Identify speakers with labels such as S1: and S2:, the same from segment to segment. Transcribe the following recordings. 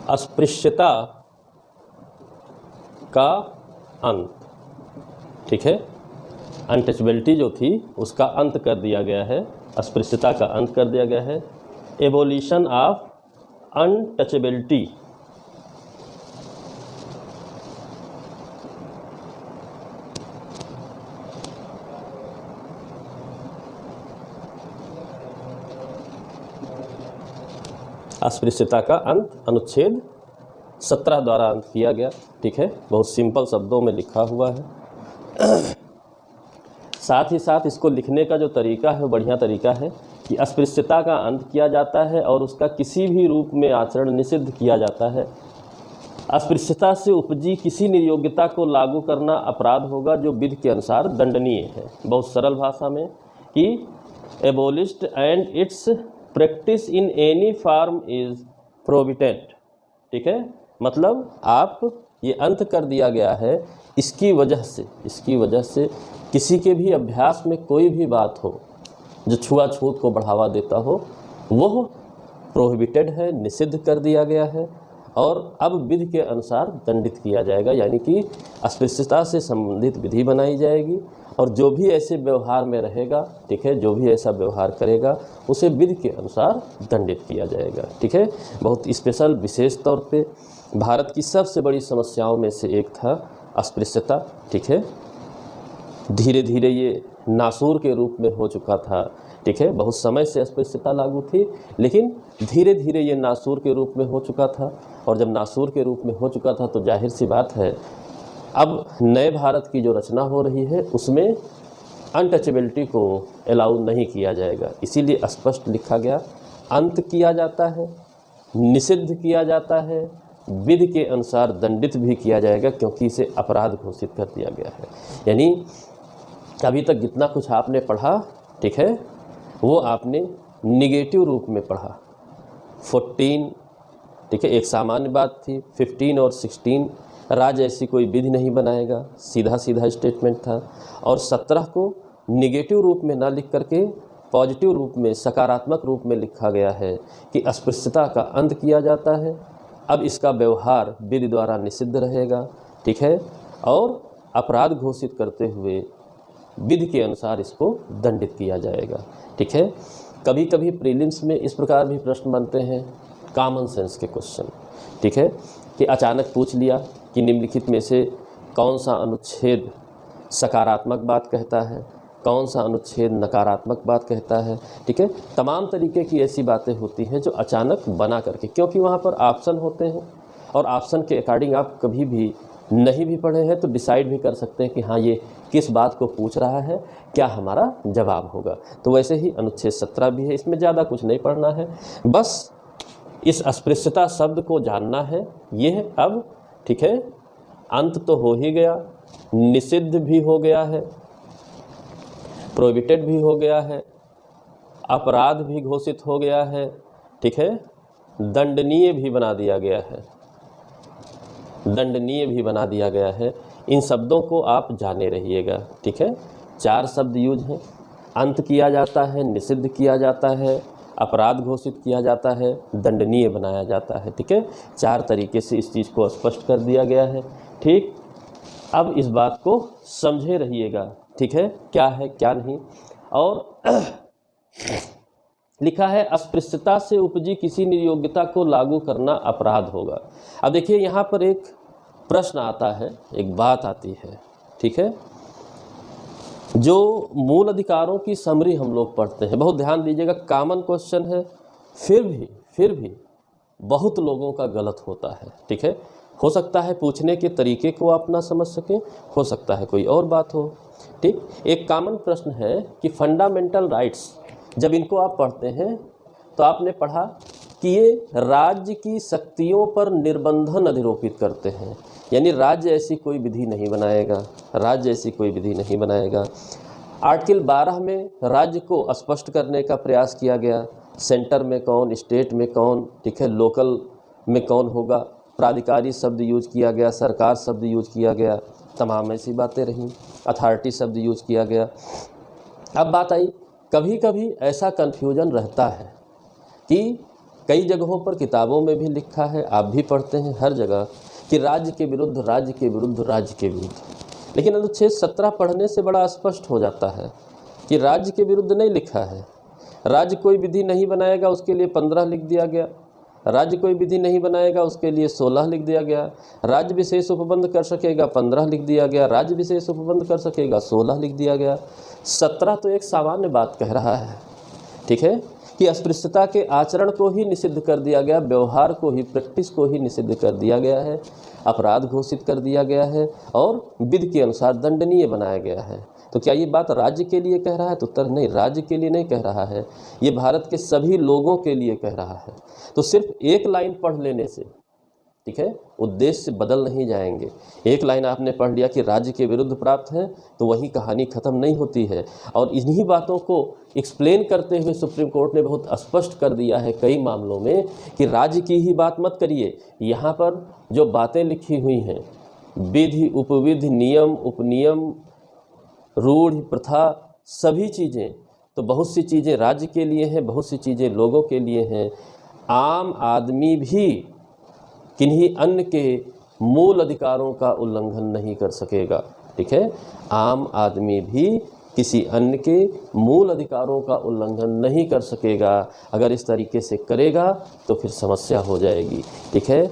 S1: अस्पृश्यता का अंत, ठीक है। अनटचेबिलिटी जो थी उसका अंत कर दिया गया है, अस्पृश्यता का अंत कर दिया गया है। एबोलिशन ऑफ अनटचेबिलिटी, अस्पृश्यता का अंत अनुच्छेद 17 द्वारा अंत किया गया, ठीक है। बहुत सिंपल शब्दों में लिखा हुआ है। साथ ही साथ इसको लिखने का जो तरीका है वो बढ़िया तरीका है कि अस्पृश्यता का अंत किया जाता है और उसका किसी भी रूप में आचरण निषिद्ध किया जाता है। अस्पृश्यता से उपजी किसी नियोग्यता को लागू करना अपराध होगा जो विधि के अनुसार दंडनीय है। बहुत सरल भाषा में कि एबोलिश्ड and it's practice in any form is prohibited, ठीक है। मतलब आप ये अंत कर दिया गया है, इसकी वजह से किसी के भी अभ्यास में कोई भी बात हो जो छुआछूत को बढ़ावा देता हो वो प्रोहिबिटेड है, निषिद्ध कर दिया गया है और अब विधि के अनुसार दंडित किया जाएगा। यानी कि अस्पृश्यता से संबंधित विधि बनाई जाएगी और जो भी ऐसे व्यवहार में रहेगा, ठीक है, जो भी ऐसा व्यवहार करेगा उसे विधि के अनुसार दंडित किया जाएगा, ठीक है। बहुत स्पेशल विशेष तौर पे भारत की सबसे बड़ी समस्याओं में से एक था अस्पृश्यता, ठीक है। धीरे धीरे ये नासूर के रूप में हो चुका था, ठीक है। बहुत समय से अस्पृश्यता लागू थी लेकिन धीरे धीरे ये नासूर के रूप में हो चुका था और जब नासूर के रूप में हो चुका था तो जाहिर सी बात है अब नए भारत की जो रचना हो रही है उसमें अनटचेबिलिटी को अलाउ नहीं किया जाएगा। इसीलिए स्पष्ट लिखा गया, अंत किया जाता है, निषिद्ध किया जाता है, विधि के अनुसार दंडित भी किया जाएगा क्योंकि इसे अपराध घोषित कर दिया गया है। यानी अभी तक जितना कुछ आपने पढ़ा, ठीक है, वो आपने निगेटिव रूप में पढ़ा। 14, ठीक है, एक सामान्य बात थी। 15 और 16 राज्य ऐसी कोई विधि नहीं बनाएगा, सीधा सीधा स्टेटमेंट था। और 17 को निगेटिव रूप में ना लिख करके पॉजिटिव रूप में, सकारात्मक रूप में लिखा गया है कि अस्पृश्यता का अंत किया जाता है, अब इसका व्यवहार विधि द्वारा निषिद्ध रहेगा, ठीक है, और अपराध घोषित करते हुए विधि के अनुसार इसको दंडित किया जाएगा, ठीक है। कभी कभी प्रीलिम्स में इस प्रकार भी प्रश्न बनते हैं, कॉमन सेंस के क्वेश्चन, ठीक है, कि अचानक पूछ लिया कि निम्नलिखित में से कौन सा अनुच्छेद सकारात्मक बात कहता है, कौन सा अनुच्छेद नकारात्मक बात कहता है, ठीक है। तमाम तरीके की ऐसी बातें होती हैं जो अचानक बना करके, क्योंकि वहाँ पर ऑप्शन होते हैं और ऑप्शन के अकॉर्डिंग आप कभी भी नहीं भी पढ़े हैं तो डिसाइड भी कर सकते हैं कि हाँ ये किस बात को पूछ रहा है, क्या हमारा जवाब होगा। तो वैसे ही अनुच्छेद 17 भी है, इसमें ज़्यादा कुछ नहीं पढ़ना है, बस इस अस्पृश्यता शब्द को जानना है। ये है अब, ठीक है, अंत तो हो ही गया, निषिद्ध भी हो गया है, प्रोहिबिटेड भी हो गया है, अपराध भी घोषित हो गया है, ठीक है, दंडनीय भी बना दिया गया है, दंडनीय भी बना दिया गया है। इन शब्दों को आप जाने रहिएगा, ठीक है। 4 शब्द यूज हैं, अंत किया जाता है, निषिद्ध किया जाता है, अपराध घोषित किया जाता है, दंडनीय बनाया जाता है, ठीक है। 4 तरीके से इस चीज़ को स्पष्ट कर दिया गया है, ठीक। अब इस बात को समझे रहिएगा, ठीक है, क्या है क्या नहीं। और लिखा है अस्पृश्यता से उपजी किसी नियोग्यता को लागू करना अपराध होगा। अब देखिए यहाँ पर एक प्रश्न आता है, एक बात आती है, ठीक है। जो मूल अधिकारों की समरी हम लोग पढ़ते हैं, बहुत ध्यान दीजिएगा, कॉमन क्वेश्चन है, फिर भी बहुत लोगों का गलत होता है, ठीक है। हो सकता है पूछने के तरीके को आप ना समझ सकें, हो सकता है कोई और बात हो, ठीक। एक कॉमन प्रश्न है कि फंडामेंटल राइट्स, जब इनको आप पढ़ते हैं तो आपने पढ़ा कि ये राज्य की शक्तियों पर निर्बंधन अधिरोपित करते हैं, यानी राज्य ऐसी कोई विधि नहीं बनाएगा, राज्य ऐसी कोई विधि नहीं बनाएगा। आर्टिकल 12 में राज्य को स्पष्ट करने का प्रयास किया गया, सेंटर में कौन, स्टेट में कौन, ठीक है, लोकल में कौन होगा, प्राधिकारी शब्द यूज किया गया, सरकार शब्द यूज किया गया, तमाम ऐसी बातें रहीं, अथॉरिटी शब्द यूज किया गया। अब बात आई, कभी कभी ऐसा कन्फ्यूजन रहता है कि कई जगहों पर किताबों में भी लिखा है, आप भी पढ़ते हैं हर जगह कि राज्य के विरुद्ध, राज्य के विरुद्ध, राज्य के विरुद्ध। लेकिन अनुच्छेद 17 पढ़ने से बड़ा स्पष्ट हो जाता है कि राज्य के विरुद्ध नहीं लिखा है। राज्य कोई विधि नहीं बनाएगा, उसके लिए 15 लिख दिया गया। राज्य कोई विधि नहीं बनाएगा, उसके लिए 16 लिख दिया गया। राज्य विशेष उपबंध कर सकेगा, 15 लिख दिया गया। राज्य विशेष उपबंध कर सकेगा, 16 लिख दिया गया। 17 तो एक सामान्य बात कह रहा है, ठीक है, कि अस्पृश्यता के आचरण को ही निषिद्ध कर दिया गया, व्यवहार को ही, प्रैक्टिस को ही निषिद्ध कर दिया गया है, अपराध घोषित कर दिया गया है और विधि के अनुसार दंडनीय बनाया गया है। तो क्या ये बात राज्य के लिए कह रहा है? तो उत्तर नहीं, राज्य के लिए नहीं कह रहा है, ये भारत के सभी लोगों के लिए कह रहा है। तो सिर्फ एक लाइन पढ़ लेने से, ठीक है, उद्देश्य बदल नहीं जाएंगे। एक लाइन आपने पढ़ लिया कि राज्य के विरुद्ध प्राप्त है, तो वही कहानी खत्म नहीं होती है। और इन्हीं बातों को एक्सप्लेन करते हुए सुप्रीम कोर्ट ने बहुत स्पष्ट कर दिया है कई मामलों में कि राज्य की ही बात मत करिए। यहाँ पर जो बातें लिखी हुई हैं, विधि, उपविधि, नियम, उपनियम, रूढ़, प्रथा, सभी चीज़ें, तो बहुत सी चीज़ें राज्य के लिए हैं, बहुत सी चीज़ें लोगों के लिए हैं। आम आदमी भी किन्हीं अन्य के मूल अधिकारों का उल्लंघन नहीं कर सकेगा, ठीक है। आम आदमी भी किसी अन्य के मूल अधिकारों का उल्लंघन नहीं कर सकेगा। अगर इस तरीके से करेगा तो फिर समस्या हो जाएगी, ठीक है।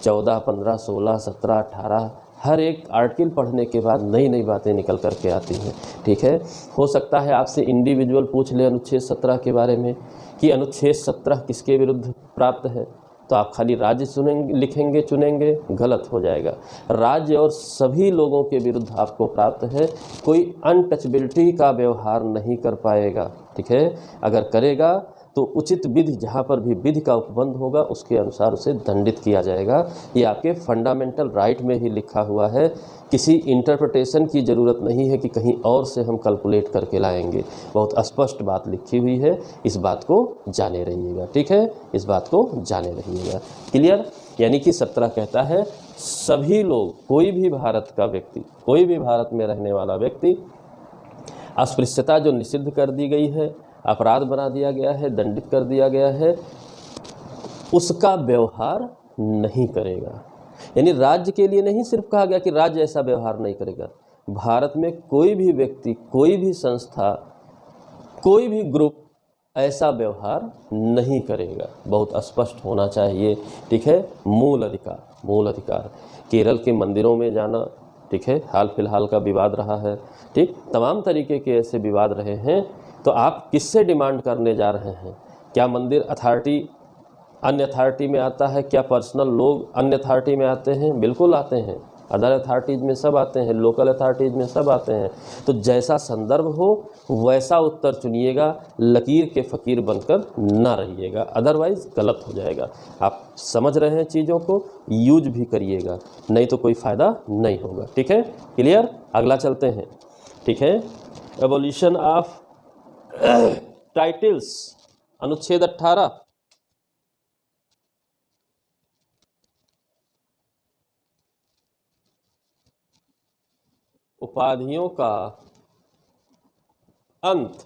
S1: 14, 15, 16, 17, 18 हर एक आर्टिकल पढ़ने के बाद नई नई बातें निकल करके आती हैं, ठीक है। हो सकता है आपसे इंडिविजुअल पूछ ले अनुच्छेद 17 के बारे में कि अनुच्छेद 17 किसके विरुद्ध प्राप्त है, तो आप खाली राज्य सुनेंगे, लिखेंगे, चुनेंगे, गलत हो जाएगा। राज्य और सभी लोगों के विरुद्ध आपको प्राप्त है। कोई अनटचबिलिटी का व्यवहार नहीं कर पाएगा, ठीक है। अगर करेगा तो उचित विधि, जहाँ पर भी विधि का उपबंध होगा उसके अनुसार उसे दंडित किया जाएगा। ये आपके फंडामेंटल राइट में ही लिखा हुआ है। किसी इंटरप्रिटेशन की ज़रूरत नहीं है कि कहीं और से हम कैलकुलेट करके लाएंगे। बहुत स्पष्ट बात लिखी हुई है, इस बात को जाने रहिएगा, ठीक है, इस बात को जाने रहिएगा। क्लियर? यानी कि 17 कहता है सभी लोग, कोई भी भारत का व्यक्ति, कोई भी भारत में रहने वाला व्यक्ति, अस्पृश्यता जो निषिद्ध कर दी गई है, अपराध बना दिया गया है, दंडित कर दिया गया है, उसका व्यवहार नहीं करेगा। यानी राज्य के लिए नहीं सिर्फ कहा गया कि राज्य ऐसा व्यवहार नहीं करेगा, भारत में कोई भी व्यक्ति, कोई भी संस्था, कोई भी ग्रुप ऐसा व्यवहार नहीं करेगा। बहुत स्पष्ट होना चाहिए, ठीक है। मूल अधिकार, मूल अधिकार। केरल के मंदिरों में जाना, ठीक है, हाल फिलहाल का विवाद रहा है, ठीक, तमाम तरीके के ऐसे विवाद रहे हैं। तो आप किससे डिमांड करने जा रहे हैं? क्या मंदिर अथॉरिटी अन्य अथॉरिटी में आता है? क्या पर्सनल लोग अन्य अथॉरिटी में आते हैं? बिल्कुल आते हैं। अदर अथॉरिटीज़ में सब आते हैं, लोकल अथॉरिटीज़ में सब आते हैं। तो जैसा संदर्भ हो वैसा उत्तर चुनिएगा, लकीर के फ़कीर बनकर ना रहिएगा, अदरवाइज़ गलत हो जाएगा। आप समझ रहे हैं चीज़ों को, यूज भी करिएगा, नहीं तो कोई फ़ायदा नहीं होगा, ठीक है। क्लियर? अगला चलते हैं, ठीक है। एबोलिशन ऑफ टाइटल्स, अनुच्छेद 18। उपाधियों का अंत।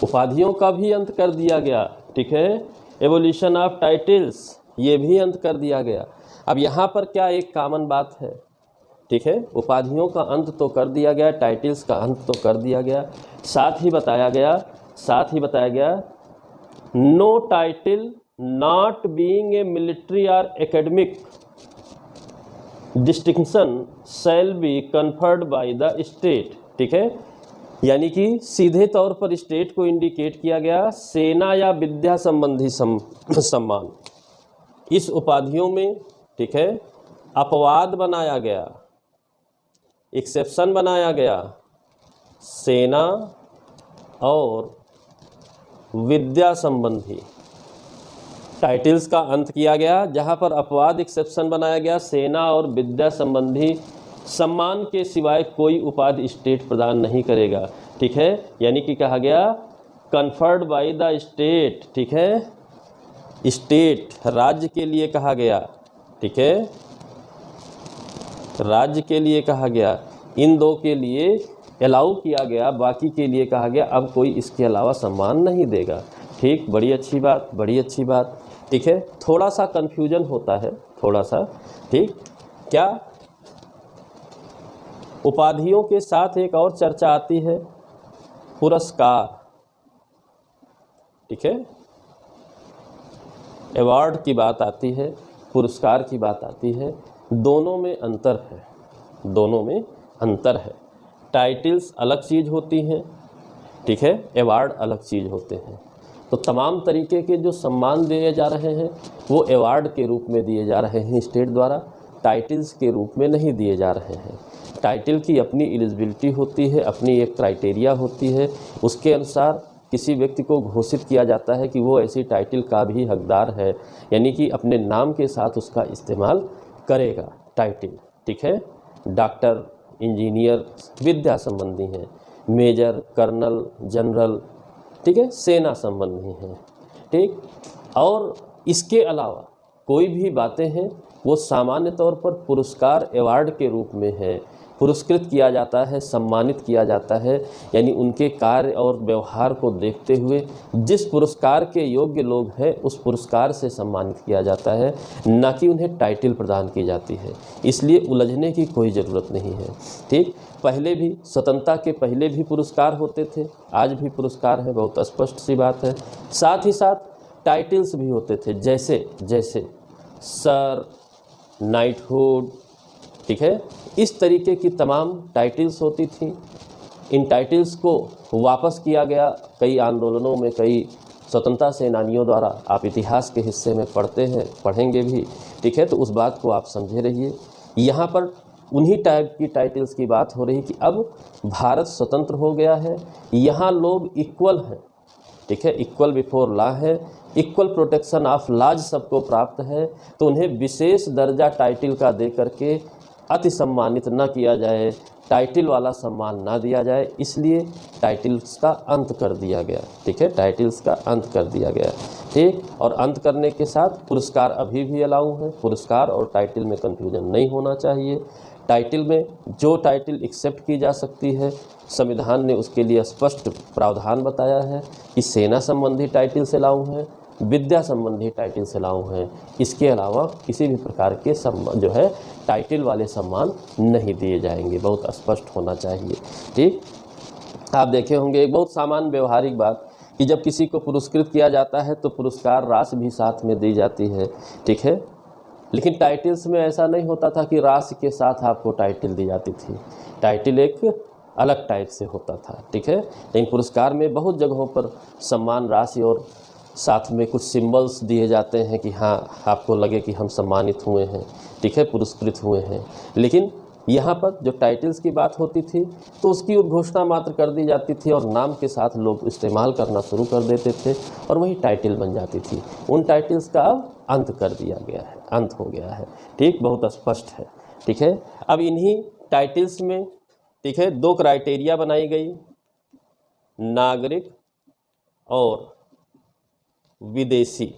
S1: उपाधियों का भी अंत कर दिया गया, ठीक है। एवोल्यूशन ऑफ टाइटल्स, ये भी अंत कर दिया गया। अब यहाँ पर क्या एक कॉमन बात है, ठीक है। उपाधियों का अंत तो कर दिया गया, टाइटल्स का अंत तो कर दिया गया, साथ ही बताया गया no title not being a military और academic distinction shall be conferred by the state, ठीक है। यानी कि सीधे तौर पर स्टेट को इंडिकेट किया गया, सेना या विद्या संबंधी सम्मान। इस उपाधियों में, ठीक है, अपवाद बनाया गया, एक्सेप्शन बनाया गया, सेना और विद्या संबंधी टाइटल्स का अंत किया गया। जहां पर अपवाद, एक्सेप्शन बनाया गया, सेना और विद्या संबंधी सम्मान के सिवाय कोई उपाधि स्टेट प्रदान नहीं करेगा, ठीक है। यानी कि कहा गया कन्फर्ड बाय द स्टेट, ठीक है। स्टेट राज्य के लिए कहा गया, ठीक है, राज्य के लिए कहा गया। इन दो के लिए अलाउ किया गया, बाकी के लिए कहा गया अब कोई इसके अलावा सम्मान नहीं देगा। ठीक, बड़ी अच्छी बात, बड़ी अच्छी बात। ठीक है, थोड़ा सा कन्फ्यूजन होता है, थोड़ा सा। ठीक, क्या उपाधियों के साथ एक और चर्चा आती है, पुरस्कार। ठीक है, अवार्ड की बात आती है, पुरस्कार की बात आती है, दोनों में अंतर है, दोनों में अंतर है। टाइटल्स अलग चीज़ होती हैं, ठीक है, अवार्ड अलग चीज़ होते हैं। तो तमाम तरीके के जो सम्मान दिए जा रहे हैं वो अवार्ड के रूप में दिए जा रहे हैं स्टेट द्वारा, टाइटल्स के रूप में नहीं दिए जा रहे हैं। टाइटल की अपनी एलिजिबिलिटी होती है, अपनी एक क्राइटेरिया होती है, उसके अनुसार किसी व्यक्ति को घोषित किया जाता है कि वो ऐसी टाइटल का भी हकदार है, यानी कि अपने नाम के साथ उसका इस्तेमाल करेगा टाइटल। ठीक है, डॉक्टर, इंजीनियर विद्या संबंधी हैं, मेजर, कर्नल, जनरल, ठीक है, सेना संबंधी हैं। ठीक, और इसके अलावा कोई भी बातें हैं वो सामान्य तौर पर पुरस्कार अवार्ड के रूप में है, पुरस्कृत किया जाता है, सम्मानित किया जाता है, यानी उनके कार्य और व्यवहार को देखते हुए जिस पुरस्कार के योग्य लोग हैं उस पुरस्कार से सम्मानित किया जाता है, न कि उन्हें टाइटल प्रदान की जाती है। इसलिए उलझने की कोई ज़रूरत नहीं है। ठीक, पहले भी स्वतंत्रता के पहले भी पुरस्कार होते थे, आज भी पुरस्कार है, बहुत स्पष्ट सी बात है। साथ ही साथ टाइटल्स भी होते थे, जैसे जैसे सर, नाइटहुड, ठीक है, इस तरीके की तमाम टाइटल्स होती थी। इन टाइटल्स को वापस किया गया कई आंदोलनों में, कई स्वतंत्रता सेनानियों द्वारा। आप इतिहास के हिस्से में पढ़ते हैं, पढ़ेंगे भी। ठीक है, तो उस बात को आप समझे रहिए। यहाँ पर उन्हीं टाइप की टाइटल्स की बात हो रही कि अब भारत स्वतंत्र हो गया है, यहाँ लोग इक्वल हैं। ठीक है, इक्वल बिफोर लॉ है, इक्वल प्रोटेक्शन ऑफ लॉज सबको प्राप्त है, तो उन्हें विशेष दर्जा टाइटल का दे करके अति सम्मानित न किया जाए, टाइटल वाला सम्मान ना दिया जाए, इसलिए टाइटल्स का अंत कर दिया गया। ठीक है, टाइटल्स का अंत कर दिया गया। ठीक, और अंत करने के साथ पुरस्कार अभी भी अलाउ है। पुरस्कार और टाइटल में कंफ्यूजन नहीं होना चाहिए। टाइटल में जो टाइटल एक्सेप्ट की जा सकती है, संविधान ने उसके लिए स्पष्ट प्रावधान बताया है कि सेना संबंधी टाइटल से अलाउ है, विद्या संबंधी टाइटल से अलाउ हैं। इसके अलावा किसी भी प्रकार के सम्मान जो है टाइटल वाले सम्मान नहीं दिए जाएंगे, बहुत स्पष्ट होना चाहिए। ठीक, आप देखे होंगे एक बहुत सामान्य व्यवहारिक बात कि जब किसी को पुरस्कृत किया जाता है तो पुरस्कार राशि भी साथ में दी जाती है। ठीक है, लेकिन टाइटल्स में ऐसा नहीं होता था कि राशि के साथ आपको टाइटल दी जाती थी, टाइटल एक अलग टाइप से होता था। ठीक है, लेकिन पुरस्कार में बहुत जगहों पर सम्मान राशि और साथ में कुछ सिंबल्स दिए जाते हैं कि हाँ, आपको लगे कि हम सम्मानित हुए हैं, ठीक है, पुरस्कृत हुए हैं। लेकिन यहाँ पर जो टाइटल्स की बात होती थी तो उसकी उद्घोषणा मात्र कर दी जाती थी और नाम के साथ लोग इस्तेमाल करना शुरू कर देते थे और वही टाइटल बन जाती थी। उन टाइटल्स का अब अंत कर दिया गया है, अंत हो गया है। ठीक, बहुत स्पष्ट है। ठीक है, अब इन्हीं टाइटल्स में, ठीक है, दो क्राइटेरिया बनाई गई, नागरिक और विदेशी।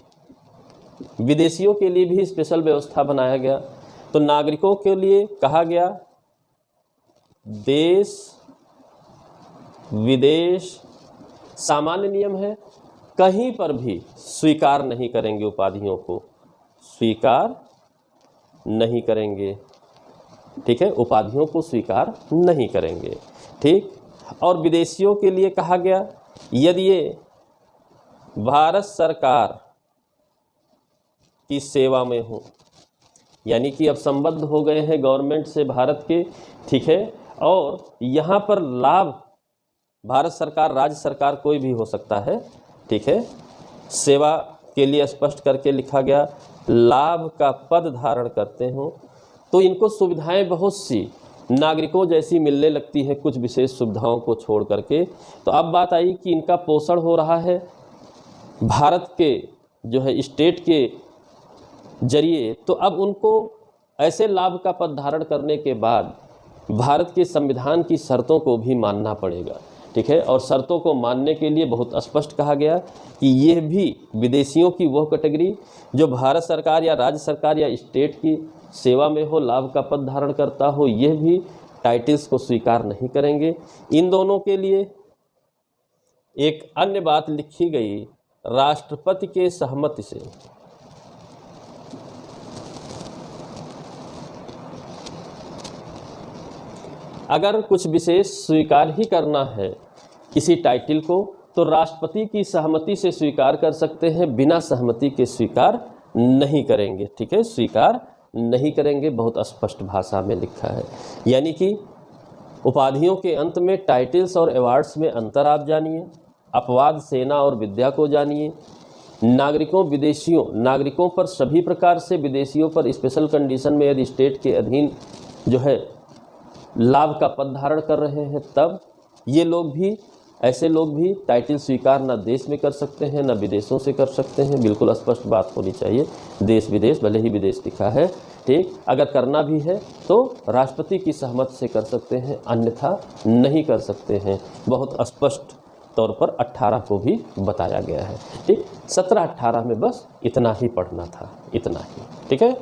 S1: विदेशियों के लिए भी स्पेशल व्यवस्था बनाया गया। तो नागरिकों के लिए कहा गया देश विदेश सामान्य नियम है, कहीं पर भी स्वीकार नहीं करेंगे, उपाधियों को स्वीकार नहीं करेंगे। ठीक है, उपाधियों को स्वीकार नहीं करेंगे। ठीक, और विदेशियों के लिए कहा गया यदि ये भारत सरकार की सेवा में हो, यानी कि अब संबद्ध हो गए हैं गवर्नमेंट से भारत के। ठीक है, और यहाँ पर लाभ भारत सरकार, राज्य सरकार कोई भी हो सकता है। ठीक है, सेवा के लिए स्पष्ट करके लिखा गया लाभ का पद धारण करते हो तो इनको सुविधाएं बहुत सी नागरिकों जैसी मिलने लगती है, कुछ विशेष सुविधाओं को छोड़ करके। तो अब बात आई कि इनका पोषण हो रहा है भारत के जो है स्टेट के जरिए, तो अब उनको ऐसे लाभ का पद धारण करने के बाद भारत के संविधान की शर्तों को भी मानना पड़ेगा। ठीक है, और शर्तों को मानने के लिए बहुत स्पष्ट कहा गया कि यह भी विदेशियों की वह कैटेगरी जो भारत सरकार या राज्य सरकार या स्टेट की सेवा में हो, लाभ का पद धारण करता हो, यह भी टाइटल्स को स्वीकार नहीं करेंगे। इन दोनों के लिए एक अन्य बात लिखी गई, राष्ट्रपति के सहमति से। अगर कुछ विशेष स्वीकार ही करना है किसी टाइटल को तो राष्ट्रपति की सहमति से स्वीकार कर सकते हैं, बिना सहमति के स्वीकार नहीं करेंगे। ठीक है, स्वीकार नहीं करेंगे, बहुत स्पष्ट भाषा में लिखा है। यानी कि उपाधियों के अंत में टाइटल्स और अवार्ड्स में अंतर आप जानिए, अपवाद सेना और विद्या को जानिए, नागरिकों पर सभी प्रकार से, विदेशियों पर स्पेशल कंडीशन में यदि स्टेट के अधीन जो है लाभ का पद धारण कर रहे हैं, तब ये लोग भी, ऐसे लोग भी टाइटल स्वीकार न देश में कर सकते हैं न विदेशों से कर सकते हैं। बिल्कुल स्पष्ट बात होनी चाहिए, देश विदेश, भले ही विदेश लिखा है, ठीक, अगर करना भी है तो राष्ट्रपति की सहमति से कर सकते हैं, अन्यथा नहीं कर सकते हैं। बहुत स्पष्ट तौर पर 18 को भी बताया गया है। ठीक, 17-18 में बस इतना ही पढ़ना था, इतना ही। ठीक है।